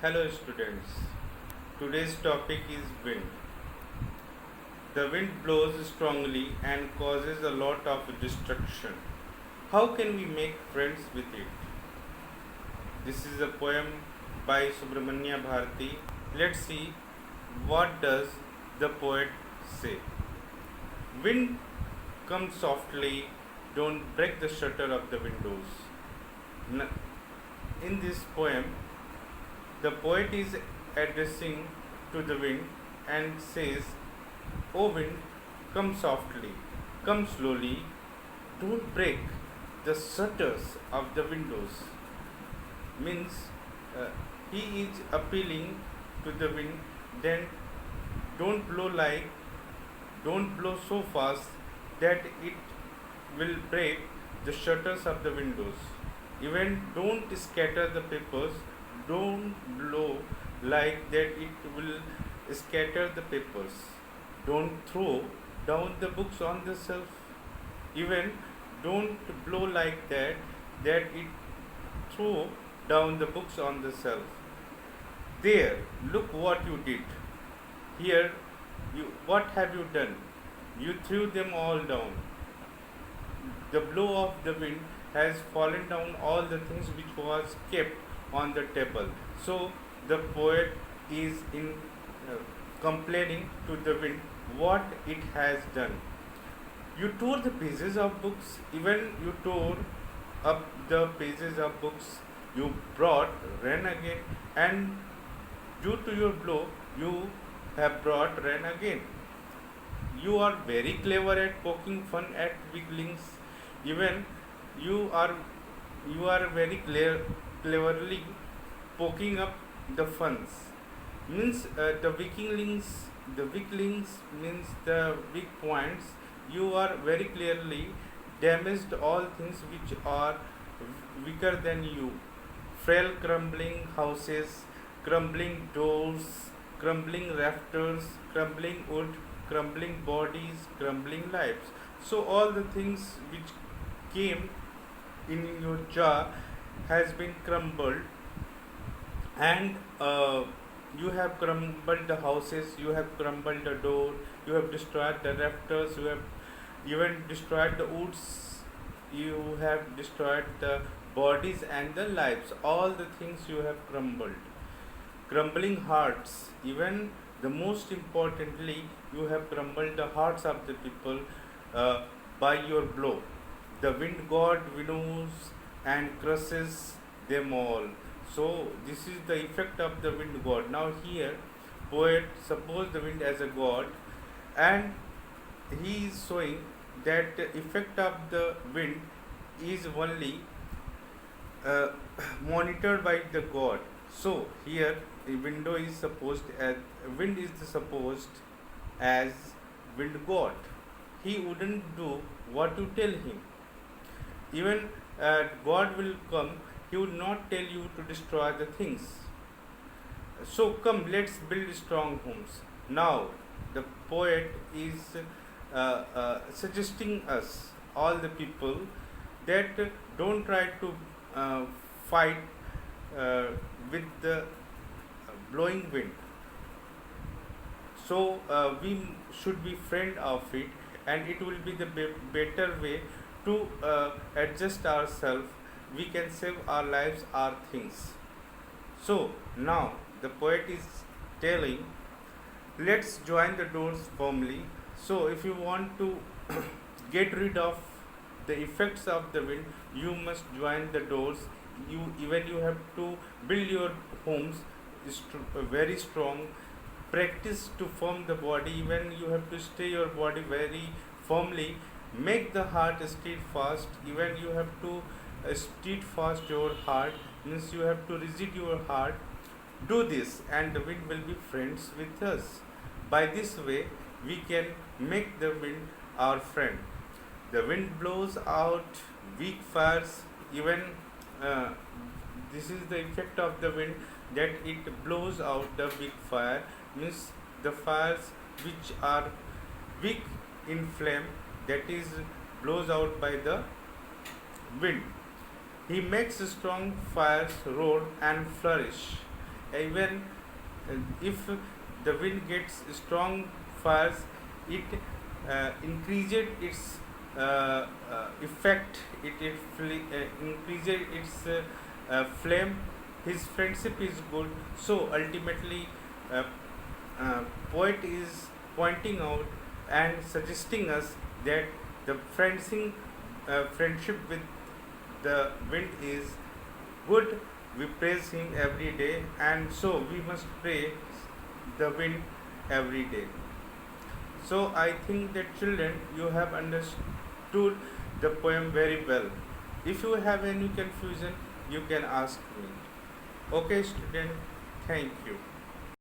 Hello students. Today's topic is wind. The wind blows strongly and causes a lot of destruction. How can we make friends with it? This is a poem by Subramanya Bharati. Let's see what does the poet say. Wind comes softly, don't break the shutter of the windows. In this poem, the poet is addressing to the wind and says, O wind, come softly, come slowly, don't break the shutters of the windows. Means uh, he is appealing to the wind, then don't blow don't blow so fast that it will break the shutters of the windows. Even don't scatter the papers, don't blow like that it will scatter the papers. Don't throw down the books on the shelf. Even don't blow like that it throw down the books on the shelf. There, look what you did. Here, what have you done? You threw them all down. The blow of the wind has fallen down all the things which was kept on the table. So the poet is in complaining to the wind what it has done. You tore the pages of books, even you tore up the pages of books. You brought rain again, and due to your blow, you have brought rain again. You are very clever at poking fun at weaklings. Even you are very cleverly poking up the funs. Means the weaklings means the weak points. You are very clearly damaged all things which are weaker than you. Frail crumbling houses, crumbling doors, crumbling rafters, crumbling wood, crumbling bodies, crumbling lives. So all the things which came in your jar has been crumbled, and you have crumbled the houses, you have crumbled the door, you have destroyed the rafters, you have even destroyed the woods, you have destroyed the bodies and the lives. All the things you have crumbled. Crumbling hearts, even the most importantly, you have crumbled the hearts of the people by your blow. The wind god winnows and crushes them all. So this is the effect of the wind god. Now here, poet suppose the wind as a god, and he is showing that the effect of the wind is only uh, monitored by the god. So here the window is supposed as wind is supposed as wind god. He wouldn't do what you tell him. Even God will come, he would not tell you to destroy the things. So come, let's build strong homes. Now the poet is suggesting us, all the people, that don't try to fight with the blowing wind. So we should be friend of it, and it will be the better way to adjust ourselves. We can save our lives, our things. So now the poet is telling, let's join the doors firmly. So if you want to get rid of the effects of the wind, you must join the doors. You have to build your homes very strong. Practice to form the body. Even you have to stay your body very firmly. Make the heart steadfast. Even you have to steadfast your heart. Means you have to rigid your heart. Do this, and the wind will be friends with us. By this way, we can make the wind our friend. The wind blows out weak fires. Even this is the effect of the wind, that it blows out the weak fire. Means the fires which are weak in flame, that is blows out by the wind. He makes strong fires roar and flourish. even if the wind gets strong fast, it increases its effect, increases its flame. His friendship is good. So ultimately, uh, poet is pointing out and suggesting us that the friendship with the wind is good. We praise him every day, and so we must praise the wind every day. So I think that children, you have understood the poem very well. If you have any confusion, you can ask me. Okay, student, thank you.